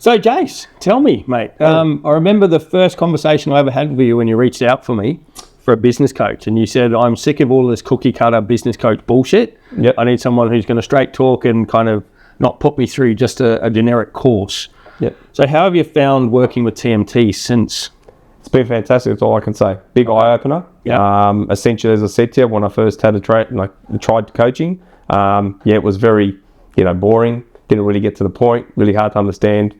So, Jace, tell me, mate. I remember the first conversation I ever had with you when you reached out for me for a business coach, and you said, I'm sick of all this cookie cutter business coach bullshit. Yep. I need someone who's going to straight talk and kind of not put me through just a generic course. Yep. So how have you found working with TMT since? It's been fantastic. That's all I can say. Big eye opener. Yeah. Essentially, as I said to you, when I first had tried coaching, it was very, boring. Didn't really get to the point. Really hard to understand.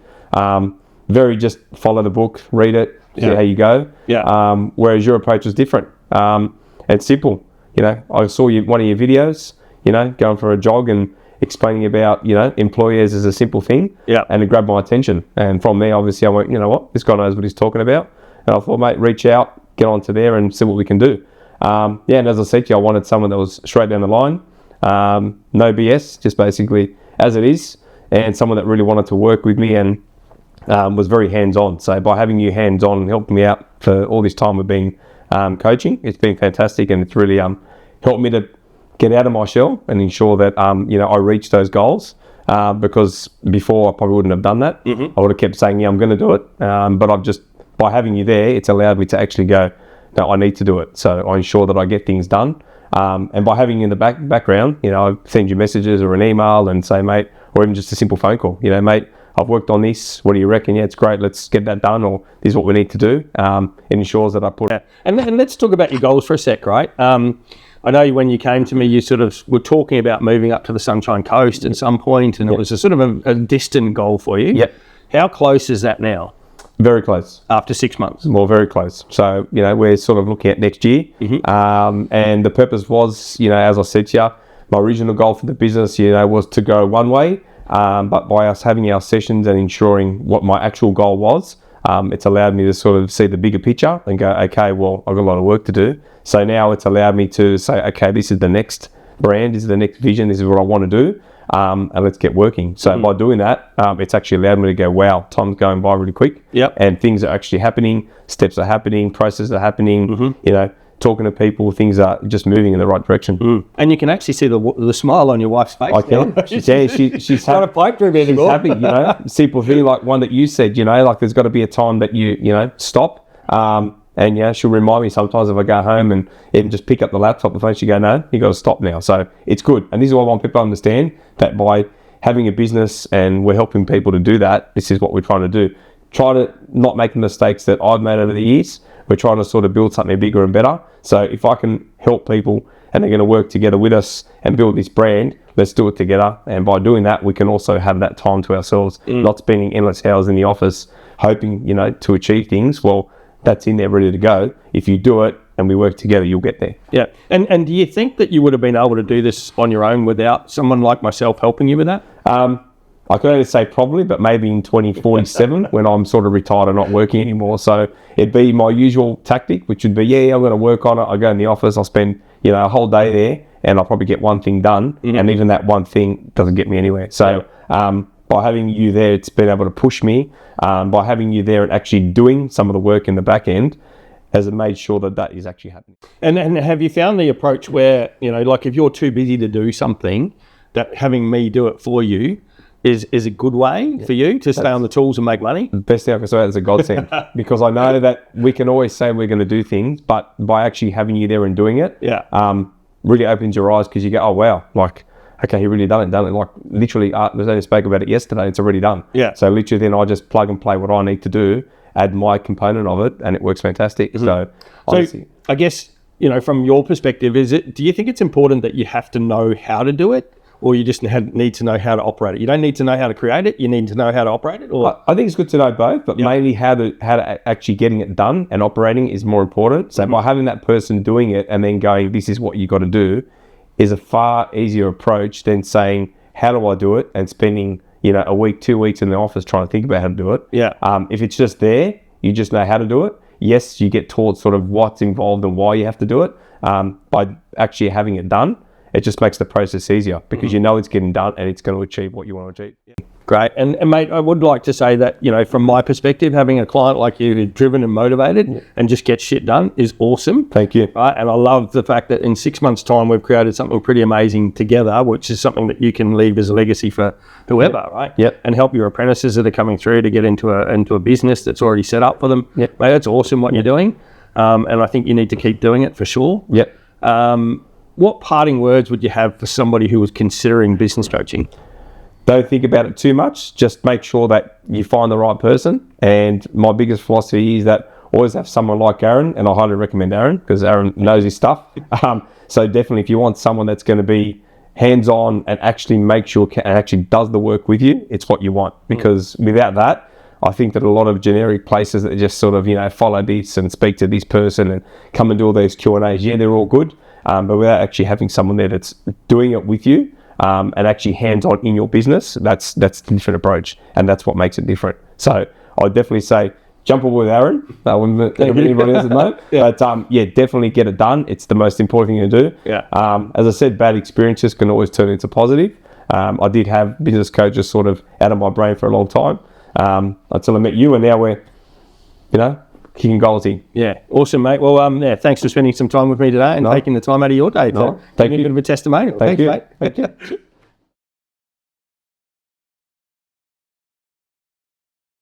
Very just follow the book, read it, see how you go. Yeah. Whereas your approach was different. It's simple. I saw one of your videos. Going for a jog and explaining about employers as a simple thing. Yeah. And it grabbed my attention. And from there, obviously, I went, you know what, this guy knows what he's talking about. And I thought, mate, reach out, get onto there, and see what we can do. And as I said to you, I wanted someone that was straight down the line, no BS, just basically as it is, and someone that really wanted to work with me and was very hands-on. So by having you hands-on and helping me out for all this time we've been coaching, it's been fantastic, and it's really helped me to get out of my shell and ensure that I reach those goals. Because before I probably wouldn't have done that. I would have kept saying, I'm going to do it. But I've just, by having you there, it's allowed me to actually go, no, I need to do it. So I ensure that I get things done. And by having you in the background, I send you messages or an email and say, mate, or even just a simple phone call, mate, I've worked on this. What do you reckon? Yeah, it's great. Let's get that done. Or this is what we need to do. It ensures that I put it. And let's talk about your goals for a sec, right? I know when you came to me, you sort of were talking about moving up to the Sunshine Coast at some point, and it was a sort of a distant goal for you. Yep. How close is that now? Very close. After 6 months? More very close. So, we're sort of looking at next year. And the purpose was, as I said to you, my original goal for the business, was to go one way. But by us having our sessions and ensuring what my actual goal was, it's allowed me to sort of see the bigger picture and go, okay, well, I've got a lot of work to do. So now it's allowed me to say, okay, this is the next brand, this is the next vision, this is what I want to do, and let's get working. So by doing that, it's actually allowed me to go, wow, time's going by really quick. Yep. And things are actually happening, steps are happening, processes are happening, talking to people, things are just moving in the right direction. And you can actually see the smile on your wife's face. I can. She's not a pipe dream anymore. She's happy, simple thing like one that you said, like there's got to be a time that you stop. And she'll remind me sometimes if I go home and even just pick up the laptop, the phone, she go, no, you got to stop now. So it's good. And this is what I want people to understand, that by having a business and we're helping people to do that, this is what we're trying to do. Try to not make the mistakes that I've made over the years. We're trying to sort of build something bigger and better. So if I can help people and they're going to work together with us and build this brand, let's do it together. And by doing that, we can also have that time to ourselves, not spending endless hours in the office, hoping, to achieve things. Well, that's in there ready to go. If you do it and we work together, you'll get there. Yeah. And do you think that you would have been able to do this on your own without someone like myself helping you with that? I can only say probably, but maybe in 2047 when I'm sort of retired and not working anymore. So it'd be my usual tactic, which would be, I'm going to work on it. I go in the office, I'll spend, a whole day there and I'll probably get one thing done. And even that one thing doesn't get me anywhere. So by having you there, it's been able to push me. By having you there and actually doing some of the work in the back end, has made sure that is actually happening. And have you found the approach where, like if you're too busy to do something, that having me do it for you is a good way for you to stay on the tools and make money? The best thing I can say is a godsend. Because I know that we can always say we're going to do things, but by actually having you there and doing it, really opens your eyes because you go, oh, wow, like, okay, he really done it. Like literally, we only spoke about it yesterday. It's already done. Yeah. So literally, then I just plug and play what I need to do, add my component of it, and it works fantastic. So honestly, I guess from your perspective, do you think it's important that you have to know how to do it, or you just need to know how to operate it? You don't need to know how to create it. You need to know how to operate it. Or I think it's good to know both, but mainly how to actually getting it done and operating is more important. So by having that person doing it and then going, this is what you got to do, is a far easier approach than saying, how do I do it? And spending, a week, 2 weeks in the office trying to think about how to do it. Yeah. If it's just there, you just know how to do it. Yes, you get taught sort of what's involved and why you have to do it. By actually having it done, it just makes the process easier because you know it's getting done and it's going to achieve what you want to achieve. Yeah. Great. And mate, I would like to say that, you know, from my perspective, having a client like you who's driven and motivated and just gets shit done is awesome. Thank you. Right. And I love the fact that in 6 months' time, we've created something pretty amazing together, which is something that you can leave as a legacy for whoever, right? Yep. And help your apprentices that are coming through to get into a business that's already set up for them. Yep. Mate, that's awesome what you're doing. And I think you need to keep doing it for sure. Yep. What parting words would you have for somebody who was considering business coaching? Don't think about it too much. Just make sure that you find the right person. And my biggest philosophy is that always have someone like Aaron, and I highly recommend Aaron because Aaron knows his stuff. So definitely, if you want someone that's going to be hands-on and actually make sure and actually does the work with you, it's what you want. Because without that, I think that a lot of generic places that just sort of, you know, follow this and speak to this person and come and do all these Q&As, yeah, they're all good. But without actually having someone there that's doing it with you, and actually hands-on in your business, that's a different approach, and that's what makes it different. So I'd definitely say jump on with Aaron. I wouldn't let anybody else know. But yeah, definitely get it done. It's the most important thing to do. Yeah. As I said, bad experiences can always turn into positive. I did have business coaches sort of out of my brain for a long time until I met you, and now we're, you know, kicking goals in. Yeah, awesome, mate. Well, yeah, thanks for spending some time with me today and taking the time out of your day to Thank give me you. a bit of a testimonial. Thank Thanks, you. mate. Thank you.